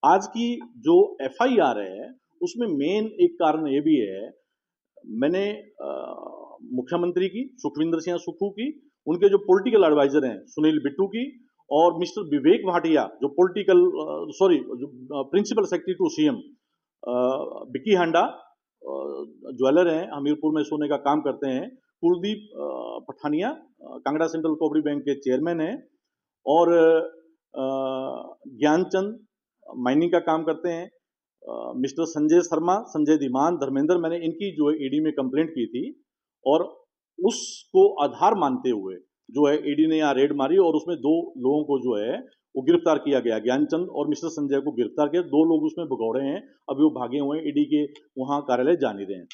आज की जो एफआईआर है, उसमें मेन एक कारण ये भी है, मैंने मुख्यमंत्री की, सुखविंदर सिंह सुक्खू की, उनके जो पॉलिटिकल एडवाइजर हैं, सुनील बिट्टू की, और मिस्टर विवेक भाटिया, जो principal secretary to CM, Vicky Handa, jeweller हैं, हमीरपुर में सोने का काम करते हैं, Kuldeep Pathania, Kangra central cooperative bank के चेयरमैन हैं, और ज्ञानचंद माइनिंग का काम करते हैं, मिस्टर संजय शर्मा, संजय धीमान, धर्मेंद्र, मैंने इनकी जो है ईडी में कंप्लेंट की थी, और उसको आधार मानते हुए जो है ईडी ने यहाँ रेड मारी और उसमें 2 लोगों को जो है वो गिरफ्तार किया गया, ज्ञानचंद और मिस्टर संजय को गिरफ्तार किया। 2 लोग उसमें भगौड़े हैं, अभी वो भागे हुए हैं, ईडी के वहां कार्यालय जा नहीं रहे हैं।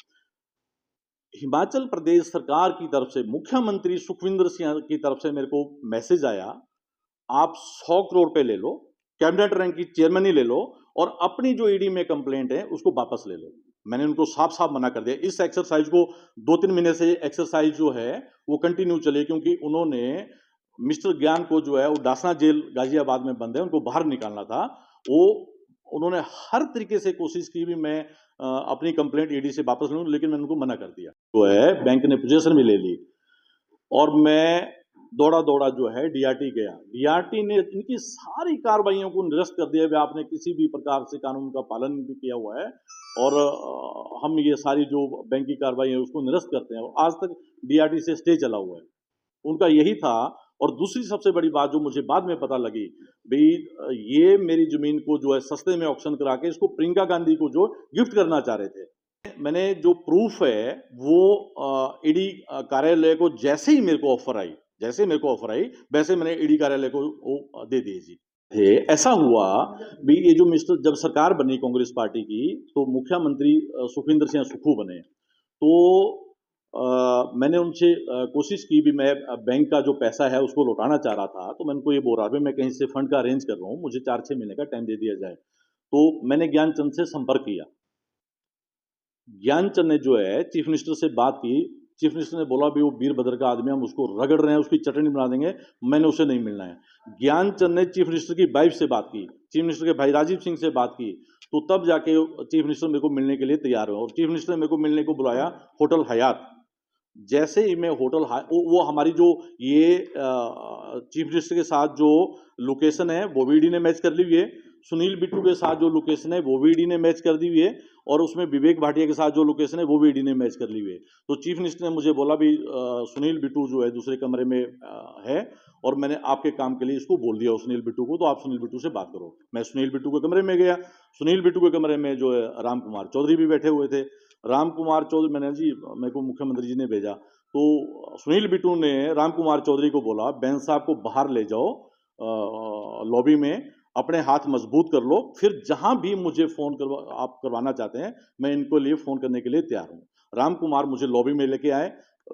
हिमाचल प्रदेश सरकार की तरफ से, मुख्यमंत्री सुखविंदर सिंह की तरफ से मेरे को मैसेज आया, आप 100 करोड़ पे ले लो, कैबिनेट रैंक की चेयरमैन ही ले लो, और अपनी जो ईडी में कंप्लेंट है उसको वापस ले लो। मैंने उनको साफ साफ मना कर दिया। इस एक्सरसाइज को 2-3 महीने से एक्सरसाइज जो है वो कंटिन्यू चले, क्योंकि उन्होंने मिस्टर ज्ञान को जो है वो डासना जेल गाजियाबाद में बंद है, उनको बाहर निकालना था। वो उन्होंने हर तरीके से कोशिश की भी मैं अपनी कंप्लेंट ईडी से वापस लूं, लेकिन मैंने उनको मना कर दिया। जो है बैंक ने पोजीशन भी ले ली, और मैं दौड़ा जो है डीआरटी गया। डीआरटी ने इनकी सारी कार्रवाइयों को निरस्त कर दिया, आपने किसी भी प्रकार से कानून का पालन भी किया हुआ है, और हम ये सारी जो बैंक की कार्रवाई है उसको निरस्त करते हैं, और आज तक डीआरटी से स्टे चला हुआ है, उनका यही था। और दूसरी सबसे बड़ी बात जो मुझे बाद में पता लगी, भाई ये मेरी जमीन को जो है सस्ते में ऑक्शन करा के इसको प्रियंका गांधी को जो गिफ्ट करना चाह रहे थे। मैंने जो प्रूफ है वो ईडी कार्यालय को जैसे ही मेरे को ऑफर आई, वैसे मैंने ईडी कार्यालय को वो दे दिए जी। ऐसा हुआ भी, ये जो मिस्टर जब सरकार बनी कांग्रेस पार्टी की, तो मुख्यमंत्री सुखविंदर सिंह सुक्खू बने, तो मैंने उनसे कोशिश की भी, मैं बैंक का जो पैसा है उसको लौटाना चाह रहा था, तो मैं उनको ये बोल रहा था मैं कहीं से फंड का अरेंज कर रहा हूँ, मुझे 4-6 महीने का टाइम दे दिया जाए। तो मैंने ज्ञानचंद से संपर्क किया। ज्ञानचंद ने जो है चीफ मिनिस्टर से बात की। चीफ मिनिस्टर ने बोला भी वो वीरभद्र का आदमी, हम उसको रगड़ रहे हैं, उसकी चटनी बना देंगे, मैंने उसे नहीं मिलना है। ज्ञानचंद ने चीफ मिनिस्टर की वाइफ से बात की, चीफ मिनिस्टर के भाई राजीव सिंह से बात की, तो तब जाके चीफ मिनिस्टर मेरे को मिलने के लिए तैयार हुए, और चीफ मिनिस्टर ने मेरे को मिलने को बुलाया होटल हयात। जैसे ही मैं होटल वो हमारी जो ये चीफ मिनिस्टर के साथ जो लोकेशन है वो भी ईडी ने मैच कर ली हुई है, सुनील बिट्टू के साथ जो लोकेशन है वो भी ईडी ने मैच कर दी हुई है, और उसमें विवेक भाटिया के साथ जो लोकेशन है वो भी ईडी ने मैच कर ली हुई है। तो चीफ मिनिस्टर ने मुझे बोला भी सुनील बिट्टू जो है दूसरे कमरे में है, और मैंने आपके काम के लिए इसको बोल दिया सुनील बिट्टू को, तो आप सुनील बिट्टू से बात करो। मैं सुनील बिट्टू के कमरे में गया। सुनील बिट्टू के कमरे में जो है राम कुमार चौधरी भी बैठे हुए थे। राम कुमार चौधरी, मैंने जी मेरे को मुख्यमंत्री जी ने भेजा, तो सुनील बिट्टू ने राम कुमार चौधरी को बोला, बेंस साहब को बाहर ले जाओ लॉबी में, अपने हाथ मजबूत कर लो, फिर जहां भी मुझे फोन आप करवाना चाहते हैं, मैं इनको लिए फोन करने के लिए तैयार हूं। राम कुमार मुझे लॉबी में लेके आए।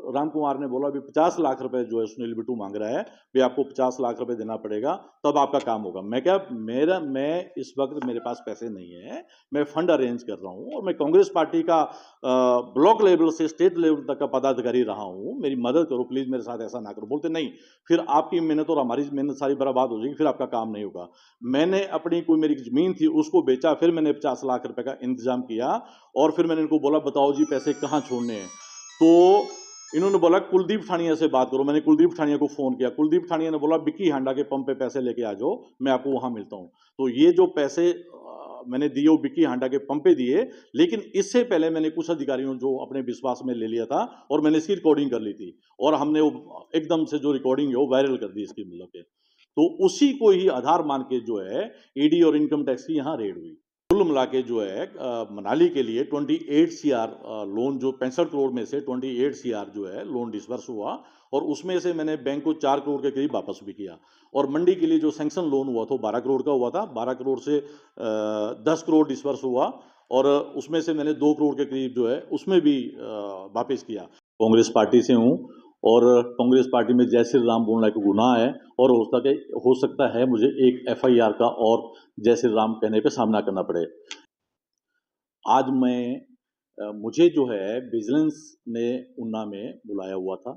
राम कुमार ने बोला भी 50 लाख रुपए जो है सुनील बिट्टू मांग रहा है, भी आपको 50 लाख रुपए देना पड़ेगा, तब आपका काम होगा। मैं क्या, मैं इस वक्त मेरे पास पैसे नहीं है, मैं फंड अरेंज कर रहा हूं, और मैं कांग्रेस पार्टी का ब्लॉक लेवल से स्टेट लेवल तक का पदाधिकारी रहा हूं, मेरी मदद करो प्लीज, मेरे साथ ऐसा ना करो। बोलते नहीं, फिर आपकी मेहनत और हमारी मेहनत सारी बर्बाद हो जाएगी, फिर आपका काम नहीं होगा। मैंने अपनी कोई मेरी जमीन थी उसको बेचा, फिर मैंने 50 लाख रुपए का इंतजाम किया, और फिर मैंने इनको बोला बताओ जी पैसे कहाँ छोड़ने हैं। तो इन्होंने बोला कुलदीप ठानिया से बात करो। मैंने कुलदीप ठानिया को फोन किया। कुलदीप ठानिया ने बोला विक्की हांडा के पंप पे पैसे लेके आ जाओ, मैं आपको वहां मिलता हूं। तो ये जो पैसे मैंने दिए वो विक्की हांडा के पंप पे दिए, लेकिन इससे पहले मैंने कुछ अधिकारियों जो अपने विश्वास में ले लिया था, और मैंने इसकी रिकॉर्डिंग कर ली थी, और हमने वो एकदम से जो रिकॉर्डिंग है वो वायरल कर दी इसकी, मतलब के। तो उसी को ही आधार मान के जो है ईडी और इनकम टैक्स की यहाँ रेड हुई। कुल मिला के जो है मनाली के लिए 28 सीआर लोन, जो 65 करोड़ में से 28 सीआर जो है लोन डिसबर्स हुआ, और उसमें से मैंने बैंक को 4 करोड़ के करीब वापस भी किया। और मंडी के लिए जो सैंक्शन लोन हुआ था 12 करोड़ का हुआ था, 12 करोड़ से 10 करोड़ डिसबर्स हुआ, और उसमें से मैंने 2 करोड़ के करीब जो है उसमें भी वापस किया। कांग्रेस पार्टी से हूँ, और कांग्रेस पार्टी में जय श्री राम बोलना एक गुनाह है, और हो सकता है मुझे एक एफआईआर का और जय श्री राम कहने पे सामना करना पड़े। आज मुझे जो है विजिलेंस ने ऊना में बुलाया हुआ था।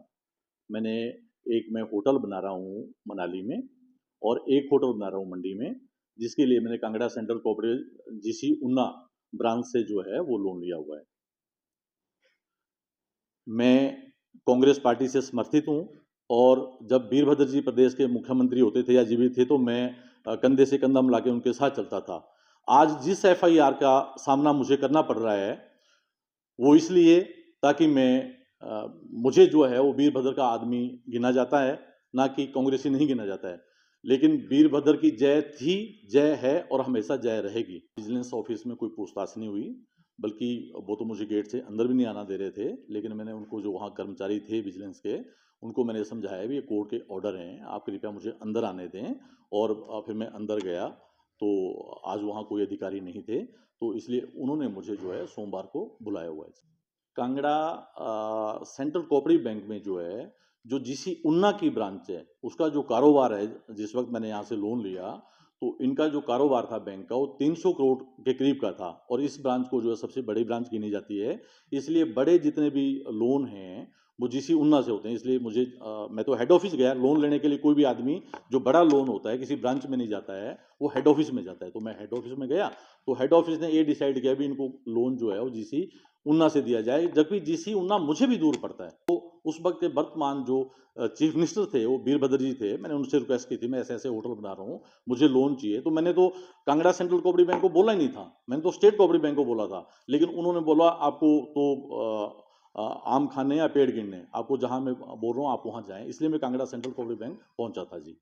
मैं होटल बना रहा हूँ मनाली में, और एक होटल बना रहा हूँ मंडी में, जिसके लिए मैंने कांगड़ा सेंट्रल कोऑपरेटिव जीसी उन्ना ब्रांच से जो है वो लोन लिया हुआ है। मैं कांग्रेस पार्टी से समर्थित हूँ और जब वीरभद्र जी प्रदेश के मुख्यमंत्री होते थे या जीवित थे तो मैं कंधे से कंधा मिला के उनके साथ चलता था। आज जिस एफआईआर का सामना मुझे करना पड़ रहा है वो इसलिए ताकि मुझे जो है वो वीरभद्र का आदमी गिना जाता है, ना कि कांग्रेसी नहीं गिना जाता है। लेकिन वीरभद्र की जय थी, जय है और हमेशा जय रहेगी। विजिलेंस ऑफिस में कोई पूछताछ नहीं हुई, बल्कि वो तो मुझे गेट से अंदर भी नहीं आना दे रहे थे। लेकिन मैंने उनको, जो वहाँ कर्मचारी थे विजिलेंस के, उनको मैंने समझाया भी ये कोर्ट के ऑर्डर हैं, आप कृपया मुझे अंदर आने दें। और फिर मैं अंदर गया तो आज वहाँ कोई अधिकारी नहीं थे, तो इसलिए उन्होंने मुझे जो है सोमवार को बुलाया हुआ है। कांगड़ा सेंट्रल कोऑपरेटिव बैंक में जो है, जो जीसी उन्ना की ब्रांच है, उसका जो कारोबार है, जिस वक्त मैंने यहाँ से लोन लिया तो इनका जो कारोबार था बैंक का वो 300 करोड़ के करीब का था और इस ब्रांच को जो है सबसे बड़ी ब्रांच गिनी जाती है। इसलिए बड़े जितने भी लोन हैं वो जीसी उन्ना से होते हैं। इसलिए मैं तो हेड ऑफिस गया लोन लेने के लिए। कोई भी आदमी जो बड़ा लोन होता है किसी ब्रांच में नहीं जाता है, वो हेड ऑफिस में जाता है। तो मैं हेड ऑफिस में गया तो हेड ऑफिस ने ये डिसाइड किया भी इनको लोन जो है वो जीसी उन्ना से दिया जाए, जबकि जीसी उन्ना मुझे भी दूर पड़ता है। तो उस वक्त के वर्तमान जो चीफ मिनिस्टर थे वो वीरभद्र जी थे। मैंने उनसे रिक्वेस्ट की थी, मैं ऐसे ऐसे होटल बना रहा हूँ, मुझे लोन चाहिए। तो मैंने तो कांगड़ा सेंट्रल कोऑपरेटिव बैंक को बोला ही नहीं था, मैंने तो स्टेट कोऑपरेटिव बैंक को बोला था। लेकिन उन्होंने बोला आपको तो आम खाने या पेड़ गिनने, आपको जहां मैं बोल रहा हूँ आप वहां जाएं। इसलिए मैं कांगड़ा सेंट्रल कोऑपरेटिव बैंक पहुंचा था जी।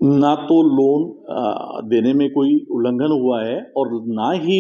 ना तो लोन देने में कोई उल्लंघन हुआ है और ना ही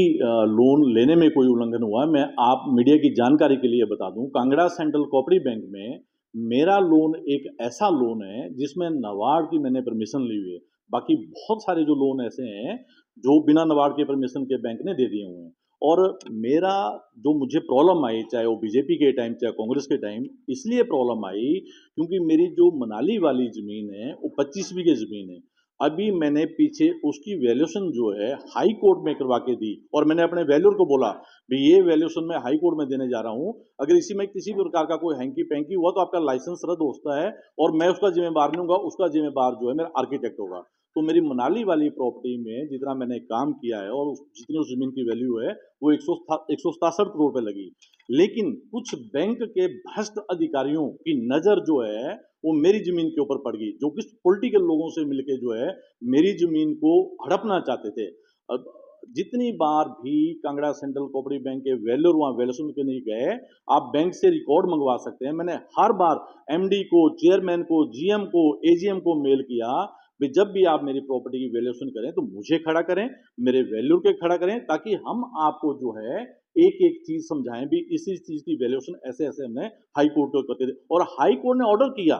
लोन लेने में कोई उल्लंघन हुआ है। मैं आप मीडिया की जानकारी के लिए बता दूं, कांगड़ा सेंट्रल कोऑपरेटिव बैंक में मेरा लोन एक ऐसा लोन है जिसमें नाबार्ड की मैंने परमिशन ली हुई है। बाकी बहुत सारे जो लोन ऐसे हैं जो बिना नाबार्ड के परमिशन के बैंक ने दे दिए हुए हैं। और मेरा जो मुझे प्रॉब्लम आई, चाहे वो बीजेपी के टाइम चाहे कांग्रेस के टाइम, इसलिए प्रॉब्लम आई क्योंकि मेरी जो मनाली वाली ज़मीन है वो 25 बीघे ज़मीन है। अभी मैंने पीछे उसकी वैल्यूएशन जो है हाई कोर्ट में करवा के दी और मैंने अपने वैल्यूअर को बोला भी ये वैल्यूएशन मैं हाई कोर्ट में देने जा रहा हूँ। अगर इसी में किसी भी प्रकार का कोई हैंकी पैंकी हुआ तो आपका लाइसेंस रद्द होता है और मैं उसका जिम्मेदार नहीं होगा, उसका जिम्मेदार जो है मेरा आर्किटेक्ट होगा। तो मेरी मनाली वाली प्रॉपर्टी में जितना मैंने काम किया है और जितनी उस जमीन की वैल्यू है वो 167 करोड़ पे लगी। लेकिन कुछ बैंक के भ्रष्ट अधिकारियों की नजर जो है वो मेरी जमीन के ऊपर पड़ गई, जो कुछ पॉलिटिकल लोगों से मिलके जो है मेरी जमीन को हड़पना चाहते थे। अब जितनी बार भी कांगड़ा सेंट्रल कोऑपरेटिव बैंक के वैल्यूअर वहां वैल्यूएशन के नहीं गए, आप बैंक से रिकॉर्ड मंगवा सकते हैं। मैंने हर बार एमडी को, चेयरमैन को, जीएम को, एजीएम को मेल किया भी जब भी आप मेरी प्रॉपर्टी की वैल्यूएशन करें तो मुझे खड़ा करें, मेरे वैल्यूअर के खड़ा करें, ताकि हम आपको जो है एक एक चीज समझाएं भी इसी चीज की वैल्यूएशन ऐसे ऐसे हमने हाई कोर्ट को करके दे। और हाई कोर्ट ने ऑर्डर किया,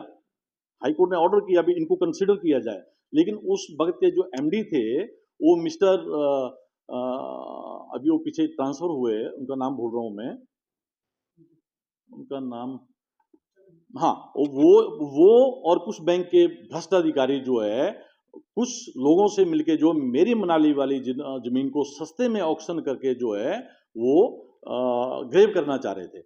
हाई कोर्ट ने ऑर्डर किया भी इनको कंसीडर किया जाए। लेकिन उस वक्त के जो एमडी थे वो मिस्टर अभी वो पीछे ट्रांसफर हुए, उनका नाम भूल रहा हूं मैं, उनका नाम, हाँ, वो और कुछ बैंक के भ्रष्ट अधिकारी जो है कुछ लोगों से मिलके जो मेरी मनाली वाली जमीन को सस्ते में ऑक्शन करके जो है वो ग्रेव करना चाह रहे थे।